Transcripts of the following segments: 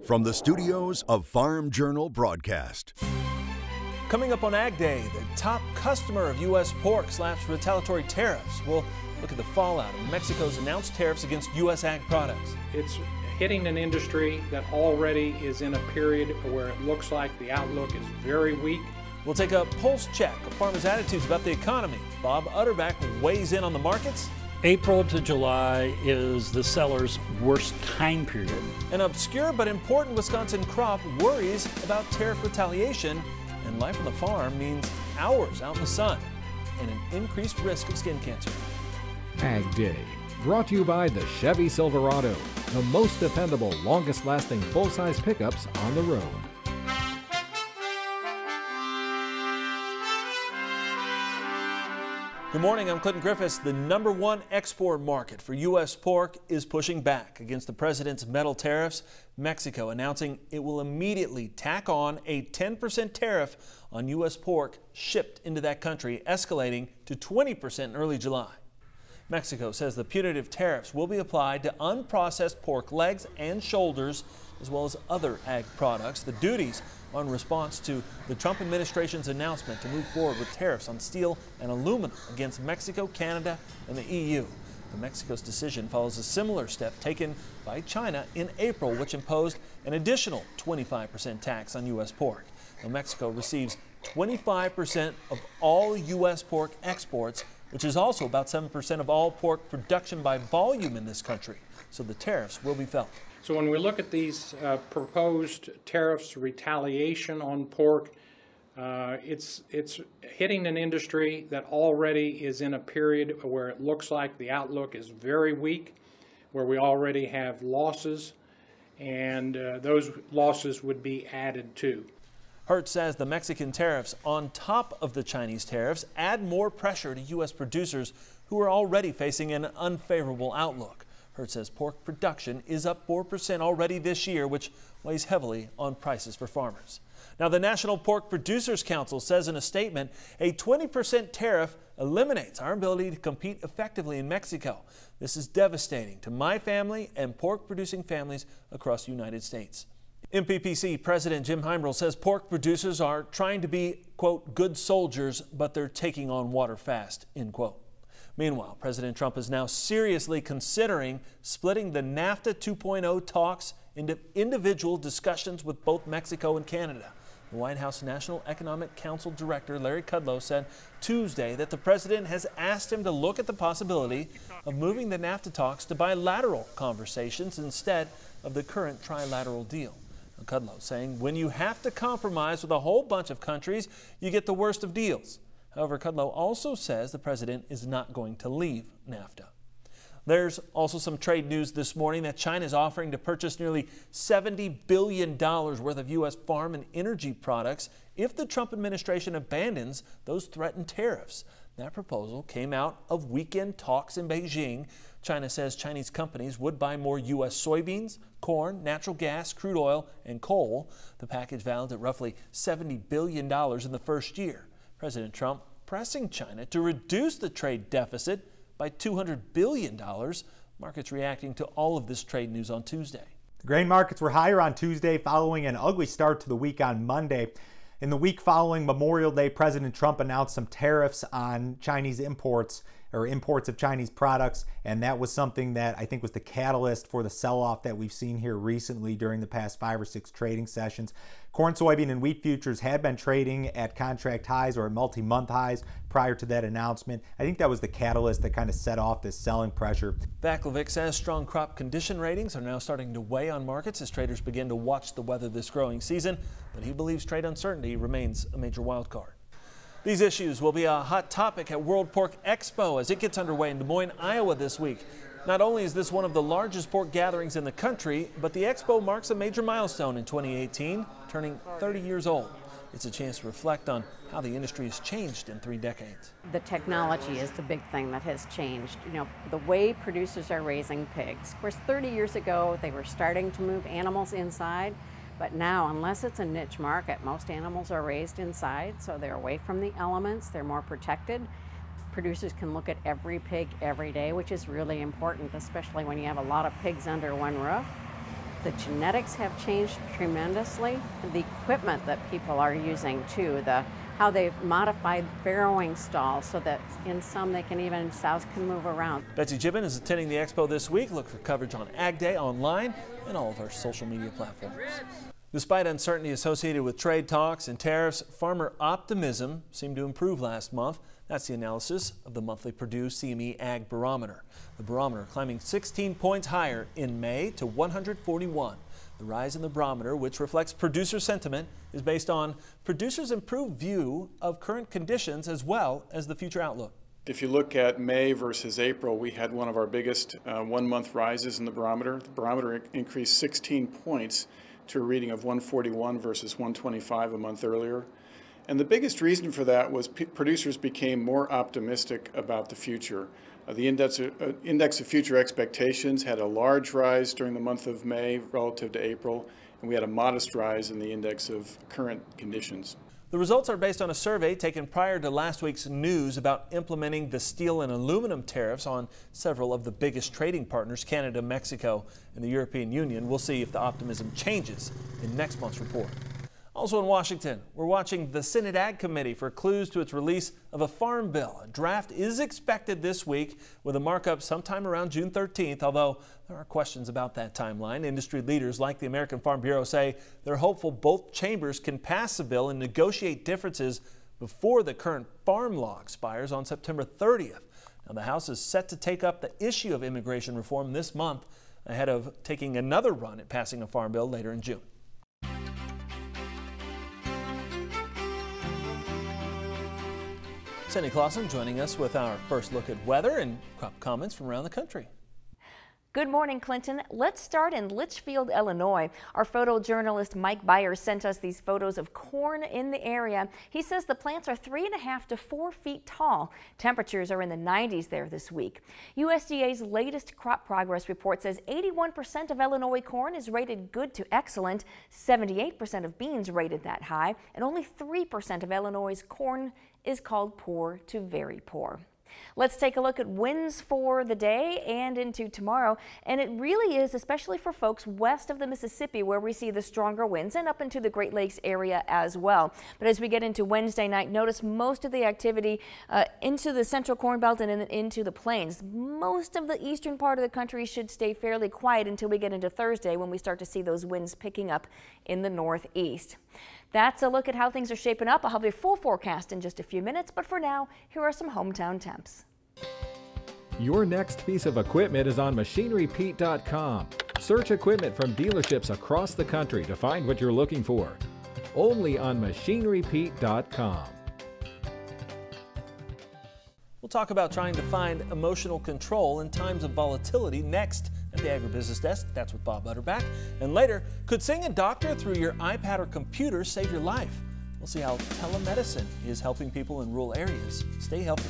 From the studios of Farm Journal Broadcast. Coming up on AgDay, the top customer of U.S. pork slaps retaliatory tariffs. We'll look at the fallout of Mexico's announced tariffs against U.S. ag products. It's hitting an industry that already is in a period where it looks like the outlook is very weak. We'll take a pulse check of farmers' attitudes about the economy. Bob Utterback weighs in on the markets. April to July is the seller's worst time period. An obscure but important Wisconsin crop worries about tariff retaliation, and life on the farm means hours out in the sun and an increased risk of skin cancer. AgDay, brought to you by the Chevy Silverado, the most dependable, longest-lasting full-size pickups on the road. Good morning, I'm Clinton Griffiths. The #1 export market for U.S. pork is pushing back against the president's metal tariffs. Mexico announcing it will immediately tack on a 10% tariff on U.S. pork shipped into that country, escalating to 20% in early July. Mexico says the punitive tariffs will be applied to unprocessed pork legs and shoulders, as well as other ag products. The duties are in response to the Trump administration's announcement to move forward with tariffs on steel and aluminum against Mexico, Canada, and the EU. Mexico's decision follows a similar step taken by China in April, which imposed an additional 25% tax on U.S. pork. Now, Mexico receives 25% of all U.S. pork exports, which is also about 7% of all pork production by volume in this country. So the tariffs will be felt. So when we look at these proposed tariffs, retaliation on pork, it's hitting an industry that already is in a period where it looks like the outlook is very weak, where we already have losses, and those losses would be added to. Hertz says the Mexican tariffs on top of the Chinese tariffs add more pressure to U.S. producers who are already facing an unfavorable outlook. Hertz says pork production is up 4% already this year, which weighs heavily on prices for farmers. Now, the National Pork Producers Council says in a statement, a 20% tariff eliminates our ability to compete effectively in Mexico. This is devastating to my family and pork-producing families across the United States. MPPC President Jim Heimerl says pork producers are trying to be, quote, good soldiers, but they're taking on water fast, end quote. Meanwhile, President Trump is now seriously considering splitting the NAFTA 2.0 talks into individual discussions with both Mexico and Canada. The White House National Economic Council Director Larry Kudlow said Tuesday that the president has asked him to look at the possibility of moving the NAFTA talks to bilateral conversations instead of the current trilateral deal. Kudlow saying when you have to compromise with a whole bunch of countries, you get the worst of deals. However, Kudlow also says the president is not going to leave NAFTA. There's also some trade news this morning that China is offering to purchase nearly $70 billion worth of U.S. farm and energy products if the Trump administration abandons those threatened tariffs. That proposal came out of weekend talks in Beijing. China says Chinese companies would buy more U.S. soybeans, corn, natural gas, crude oil, and coal. The package valued at roughly $70 billion in the first year. President Trump pressing China to reduce the trade deficit by $200 billion. Markets reacting to all of this trade news on Tuesday. The grain markets were higher on Tuesday following an ugly start to the week on Monday. In the week following Memorial Day, President Trump announced some tariffs on Chinese imports of Chinese products, and that was something that I think was the catalyst for the sell-off that we've seen here recently during the past 5 or 6 trading sessions. Corn, soybean, and wheat futures had been trading at contract highs or at multi-month highs prior to that announcement. I think that was the catalyst that kind of set off this selling pressure. Vaclavic says strong crop condition ratings are now starting to weigh on markets as traders begin to watch the weather this growing season, but he believes trade uncertainty remains a major wild card. These issues will be a hot topic at World Pork Expo as it gets underway in Des Moines, Iowa this week. Not only is this one of the largest pork gatherings in the country, but the expo marks a major milestone in 2018, turning 30 years old. It's a chance to reflect on how the industry has changed in 3 decades. The technology is the big thing that has changed. You know, the way producers are raising pigs. Of course, 30 years ago, they were starting to move animals inside. But now, unless it's a niche market, most animals are raised inside, so they're away from the elements, they're more protected. Producers can look at every pig every day, which is really important, especially when you have a lot of pigs under one roof. The genetics have changed tremendously. The equipment that people are using too, how they've modified farrowing stalls so that in some sows can move around. Betsy Gibbon is attending the expo this week. Look for coverage on AgDay online and all of our social media platforms. Despite uncertainty associated with trade talks and tariffs, farmer optimism seemed to improve last month. That's the analysis of the monthly Purdue CME Ag Barometer. The barometer climbing 16 points higher in May to 141. The rise in the barometer, which reflects producer sentiment, is based on producers' improved view of current conditions as well as the future outlook. If you look at May versus April, we had one of our biggest one-month rises in the barometer. The barometer increased 16 points to a reading of 141 versus 125 a month earlier. And the biggest reason for that was producers became more optimistic about the future. The index of future expectations had a large rise during the month of May relative to April, and we had a modest rise in the index of current conditions. The results are based on a survey taken prior to last week's news about implementing the steel and aluminum tariffs on several of the biggest trading partners, Canada, Mexico, and the European Union. We'll see if the optimism changes in next month's report. Also in Washington, we're watching the Senate Ag Committee for clues to its release of a farm bill. A draft is expected this week with a markup sometime around June 13th, although there are questions about that timeline. Industry leaders like the American Farm Bureau say they're hopeful both chambers can pass the bill and negotiate differences before the current farm law expires on September 30th. Now, the House is set to take up the issue of immigration reform this month ahead of taking another run at passing a farm bill later in June. Cindy Clausen joining us with our first look at weather and crop comments from around the country. Good morning, Clinton. Let's start in Litchfield, Illinois. Our photojournalist Mike Byers sent us these photos of corn in the area. He says the plants are 3.5 to 4 feet tall. Temperatures are in the 90s there this week. USDA's latest crop progress report says 81% of Illinois corn is rated good to excellent, 78% of beans rated that high, and only 3% of Illinois' corn is called poor to very poor. Let's take a look at winds for the day and into tomorrow. And it really is, especially for folks west of the Mississippi, where we see the stronger winds, and up into the Great Lakes area as well. But as we get into Wednesday night, notice most of the activity into the central Corn Belt and into the plains. Most of the eastern part of the country should stay fairly quiet until we get into Thursday, when we start to see those winds picking up in the northeast. That's a look at how things are shaping up. I'll have a full forecast in just a few minutes, but for now, here are some hometown temps. Your next piece of equipment is on MachineryPete.com. Search equipment from dealerships across the country to find what you're looking for. Only on MachineryPete.com. We'll talk about trying to find emotional control in times of volatility next at the Agribusiness Desk. That's with Bob Butterback. And later, could seeing a doctor through your iPad or computer save your life? We'll see how telemedicine is helping people in rural areas stay healthy.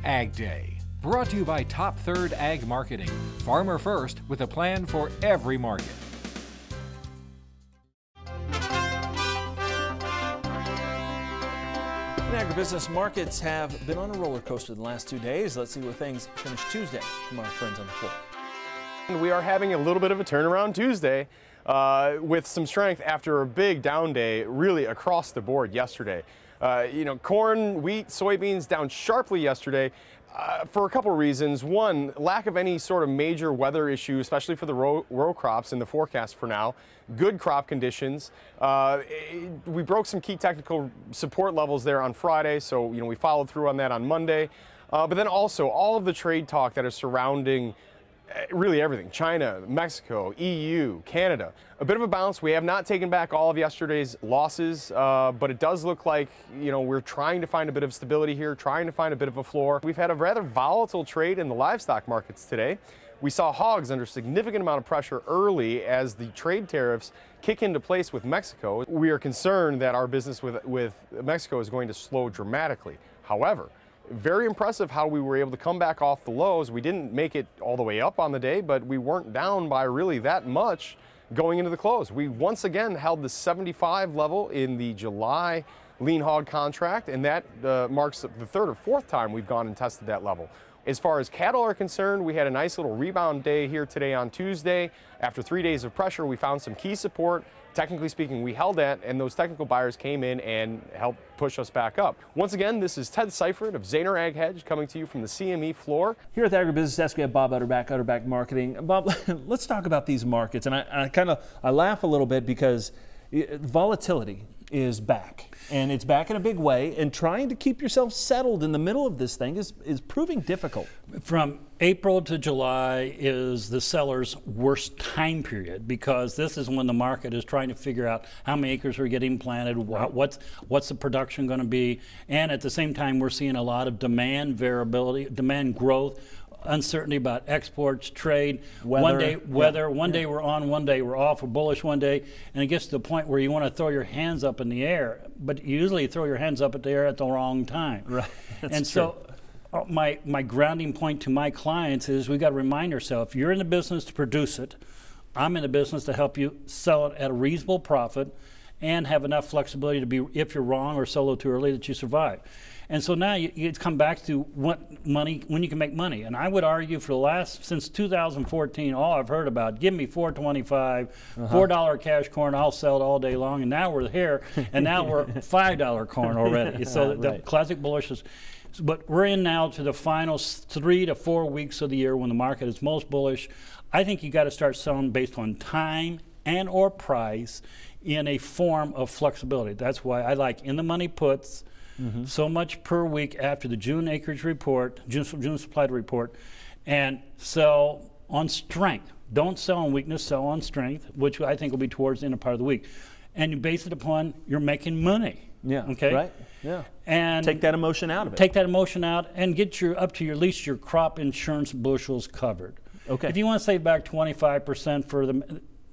AgDay, brought to you by Top Third Ag Marketing. Farmer first with a plan for every market. Agribusiness markets have been on a roller coaster the last 2 days. Let's see where things finish Tuesday from our friends on the floor. We are having a little bit of a turnaround Tuesday with some strength after a big down day really across the board yesterday. Corn, wheat, soybeans down sharply yesterday for a couple reasons. One, lack of any sort of major weather issue, especially for the row crops in the forecast for now. Good crop conditions. We broke some key technical support levels there on Friday, so we followed through on that on Monday. But then also all of the trade talk that is surrounding really everything. China, Mexico, EU, Canada. A bit of a bounce. We have not taken back all of yesterday's losses, but it does look like, we're trying to find a bit of stability here, trying to find a bit of a floor. We've had a rather volatile trade in the livestock markets today. We saw hogs under significant amount of pressure early as the trade tariffs kick into place with Mexico. We are concerned that our business with Mexico is going to slow dramatically. However, very impressive how we were able to come back off the lows. We didn't make it all the way up on the day, but we weren't down by really that much going into the close. We once again held the 75 level in the July lean hog contract, and that marks the third or fourth time we've gone and tested that level. As far as cattle are concerned, we had a nice little rebound day here today on Tuesday. After 3 days of pressure, we found some key support. Technically speaking, we held that, and those technical buyers came in and helped push us back up. Once again, this is Ted Seifert of Zaner Ag Hedge coming to you from the CME floor. Here at the Agribusiness Desk, we have Bob Utterback Marketing. Bob, let's talk about these markets. And I laugh a little bit because volatility is back, and it's back in a big way, and trying to keep yourself settled in the middle of this thing is proving difficult. From April to July is the seller's worst time period, because this is when the market is trying to figure out how many acres are getting planted, what's the production going to be, and at the same time we're seeing a lot of demand variability, demand growth, uncertainty about exports, trade, one day weather, one day we're on, one day we're off, we're bullish one day, and it gets to the point where you want to throw your hands up in the air, but you usually throw your hands up in the air at the wrong time. Right. And so my grounding point to my clients is we got to remind ourselves, you're in the business to produce it, I'm in the business to help you sell it at a reasonable profit and have enough flexibility to be, if you're wrong or sell it too early, that you survive. And so now you come back to what money, when you can make money. And I would argue for the last, since 2014, all I've heard about, give me $4.25, $4 cash corn, I'll sell it all day long. And now we're here, and now we're $5 corn already. So the classic bullishness. But we're in now to the final 3 to 4 weeks of the year when the market is most bullish. I think you got to start selling based on time and or price in a form of flexibility. That's why I like in the money puts, so much per week after the June acreage report, June supply report, and sell on strength. Don't sell on weakness, sell on strength, which I think will be towards the end of part of the week. And you base it upon you're making money. Yeah. Okay. Right. Yeah. And take that emotion out of it. Take that emotion out and get your up to your, at least your crop insurance bushels covered. Okay. If you want to save back 25% for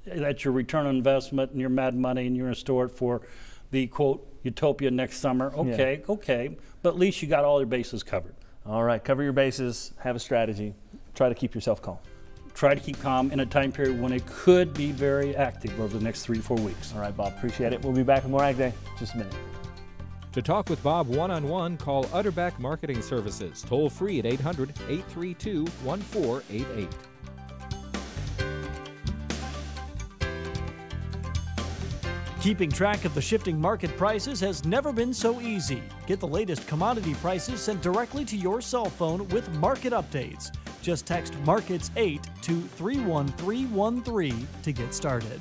that's your return on investment and your mad money, and you're going to store it for the quote utopia next summer. Okay, okay, but at least you got all your bases covered. All right, cover your bases, have a strategy, try to keep yourself calm. Try to keep calm in a time period when it could be very active over the next 3 to 4 weeks. All right, Bob, appreciate it. We'll be back with more Ag Day in just a minute. To talk with Bob one-on-one, call Utterback Marketing Services, toll free at 800-832-1488. Keeping track of the shifting market prices has never been so easy. Get the latest commodity prices sent directly to your cell phone with market updates. Just text Markets 8 to 31313 to get started.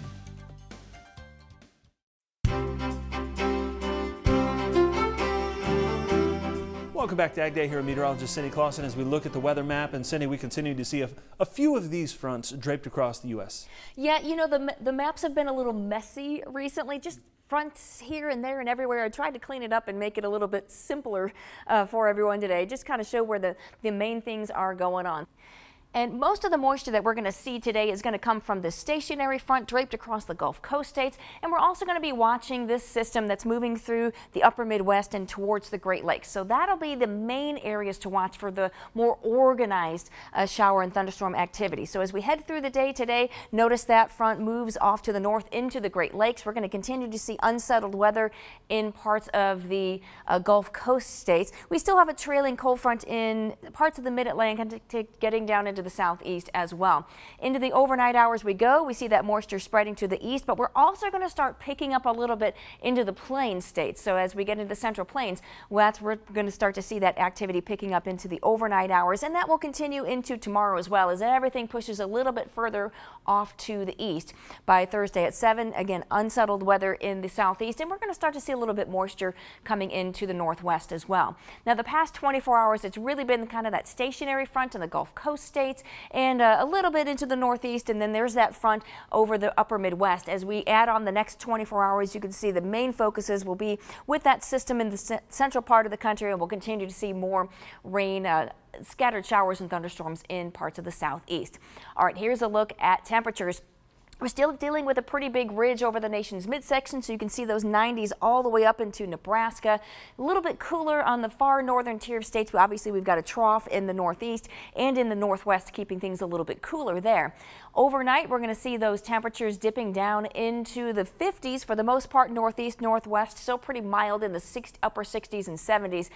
Welcome back to Ag Day. Here, meteorologist Cindy Clausen, as we look at the weather map. And Cindy, we continue to see a few of these fronts draped across the U.S. Yeah, you know, the maps have been a little messy recently, just fronts here and there and everywhere. I tried to clean it up and make it a little bit simpler for everyone today, just kind of show where the main things are going on. And most of the moisture that we're going to see today is going to come from the stationary front draped across the Gulf Coast states. And we're also going to be watching this system that's moving through the upper Midwest and towards the Great Lakes. So that'll be the main areas to watch for the more organized shower and thunderstorm activity. So as we head through the day today, notice that front moves off to the north into the Great Lakes. We're going to continue to see unsettled weather in parts of the Gulf Coast states. We still have a trailing cold front in parts of the Mid-Atlantic getting down into the southeast as well. Into the overnight hours we go. We see that moisture spreading to the east, but we're also going to start picking up a little bit into the plain states. So as we get into the central plains, we're going to start to see that activity picking up into the overnight hours, and that will continue into tomorrow as well, as everything pushes a little bit further off to the east. By Thursday at 7, again, unsettled weather in the southeast, and we're going to start to see a little bit moisture coming into the northwest as well. Now, the past 24 hours, it's really been kind of that stationary front in the Gulf Coast states and a little bit into the northeast, and then there's that front over the upper Midwest. As we add on the next 24 hours, you can see the main focuses will be with that system in the central part of the country, and we'll continue to see more rain, scattered showers and thunderstorms in parts of the southeast. All right, here's a look at temperatures. We're still dealing with a pretty big ridge over the nation's midsection, so you can see those 90s all the way up into Nebraska. A little bit cooler on the far northern tier of states. Obviously, we've got a trough in the northeast and in the northwest, keeping things a little bit cooler there. Overnight, we're going to see those temperatures dipping down into the 50s for the most part, northeast, northwest, still pretty mild in the upper 60s and 70s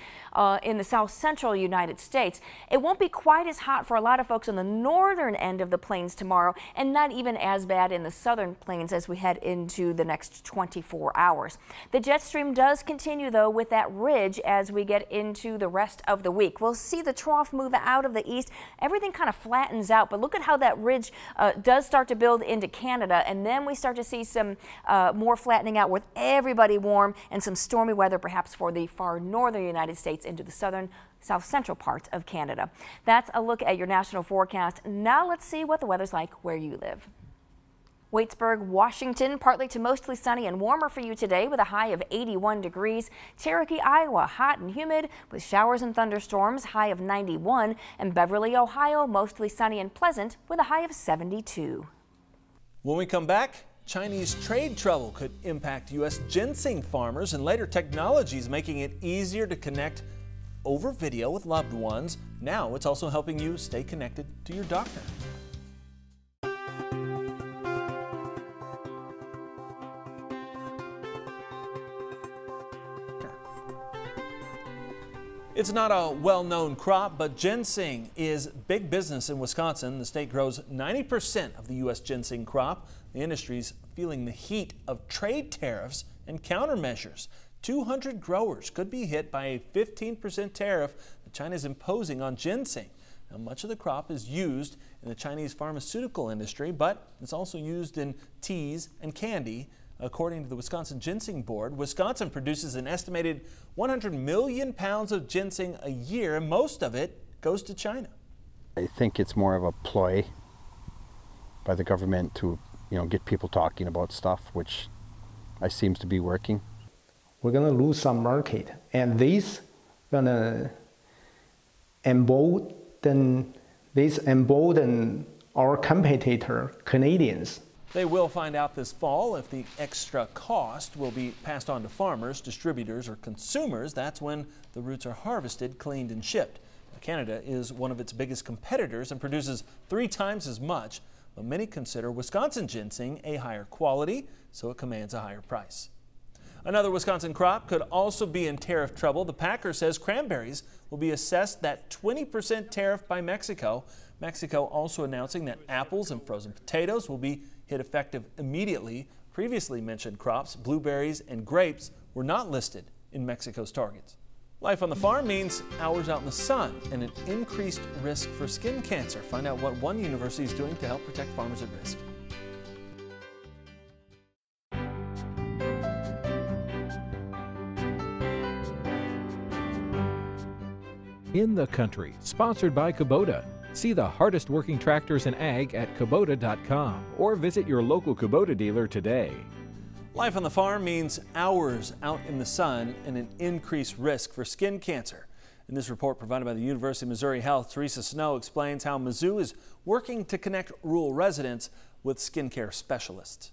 in the south central United States. It won't be quite as hot for a lot of folks on the northern end of the plains tomorrow, and not even as bad in the southern plains as we head into the next 24 hours. The jet stream does continue, though, with that ridge as we get into the rest of the week. We'll see the trough move out of the east. Everything kind of flattens out, but look at how that ridge does start to build into Canada, and then we start to see some more flattening out with everybody warm and some stormy weather perhaps for the far northern United States into the southern, south central parts of Canada. That's a look at your national forecast. Now let's see what the weather's like where you live. Waitsburg, Washington, partly to mostly sunny and warmer for you today with a high of 81 degrees. Cherokee, Iowa, hot and humid with showers and thunderstorms, high of 91. And Beverly, Ohio, mostly sunny and pleasant with a high of 72. When we come back, Chinese trade trouble could impact U.S. ginseng farmers, and later technologies making it easier to connect over video with loved ones. Now it's also helping you stay connected to your doctor. It's not a well-known crop, but ginseng is big business in Wisconsin. The state grows 90% of the U.S. ginseng crop. The industry's feeling the heat of trade tariffs and countermeasures. 200 growers could be hit by a 15% tariff that China is imposing on ginseng. Now, much of the crop is used in the Chinese pharmaceutical industry, but it's also used in teas and candy. According to the Wisconsin Ginseng Board, Wisconsin produces an estimated 100 million pounds of ginseng a year, and most of it goes to China. I think it's more of a ploy by the government to, get people talking about stuff, which seems to be working. We're going to lose some market, and this going to embolden our competitor, Canadians. They will find out this fall if the extra cost will be passed on to farmers, distributors, or consumers. That's when the roots are harvested, cleaned, and shipped. Canada is one of its biggest competitors and produces 3 times as much, but many consider Wisconsin ginseng a higher quality, so it commands a higher price. Another Wisconsin crop could also be in tariff trouble. The Packer says cranberries will be assessed that 20% tariff by Mexico. Mexico also announcing that apples and frozen potatoes will be hit effective immediately. Previously mentioned crops, blueberries and grapes, were not listed in Mexico's targets. Life on the farm means hours out in the sun and an increased risk for skin cancer. Find out what one university is doing to help protect farmers at risk. In the Country, sponsored by Kubota. See the hardest working tractors in ag at Kubota.com or visit your local Kubota dealer today. Life on the farm means hours out in the sun and an increased risk for skin cancer. In this report provided by the University of Missouri Health, Teresa Snow explains how Mizzou is working to connect rural residents with skincare specialists.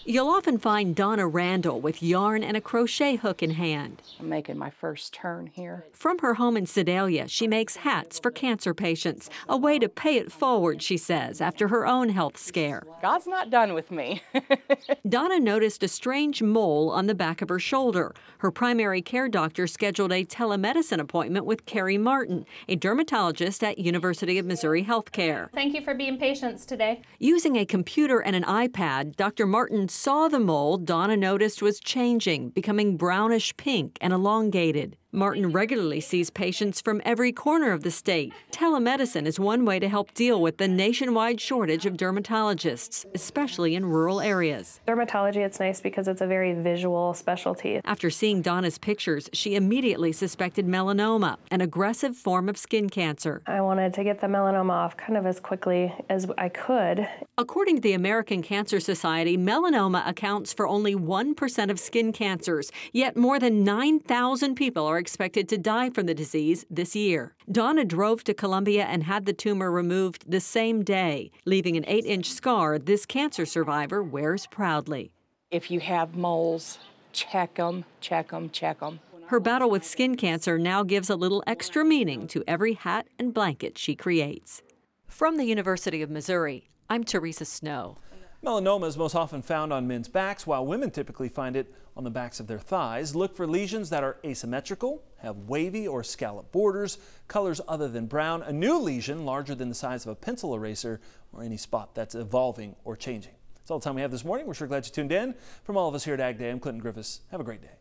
You'll often find Donna Randall with yarn and a crochet hook in hand. I'm making my first turn here. From her home in Sedalia, she makes hats for cancer patients, a way to pay it forward, she says, after her own health scare. God's not done with me. Donna noticed a strange mole on the back of her shoulder. Her primary care doctor scheduled a telemedicine appointment with Carrie Martin, a dermatologist at University of Missouri Healthcare. Thank you for being patient today. Using a computer and an iPad, Dr. Martin saw the mole Donna noticed was changing, becoming brownish pink and elongated. Martin regularly sees patients from every corner of the state. Telemedicine is one way to help deal with the nationwide shortage of dermatologists, especially in rural areas. Dermatology, it's nice because it's a very visual specialty. After seeing Donna's pictures, she immediately suspected melanoma, an aggressive form of skin cancer. I wanted to get the melanoma off kind of as quickly as I could. According to the American Cancer Society, melanoma accounts for only 1% of skin cancers, yet more than 9,000 people are expected to die from the disease this year. Donna drove to Columbia and had the tumor removed the same day, leaving an 8-inch scar this cancer survivor wears proudly. If you have moles, check them, check them, check them. Her battle with skin cancer now gives a little extra meaning to every hat and blanket she creates. From the University of Missouri, I'm Teresa Snow. Melanoma is most often found on men's backs, while women typically find it on the backs of their thighs. Look for lesions that are asymmetrical, have wavy or scallop borders, colors other than brown, a new lesion larger than the size of a pencil eraser, or any spot that's evolving or changing. That's all the time we have this morning. We're sure glad you tuned in. From all of us here at AgDay, I'm Clinton Griffiths. Have a great day.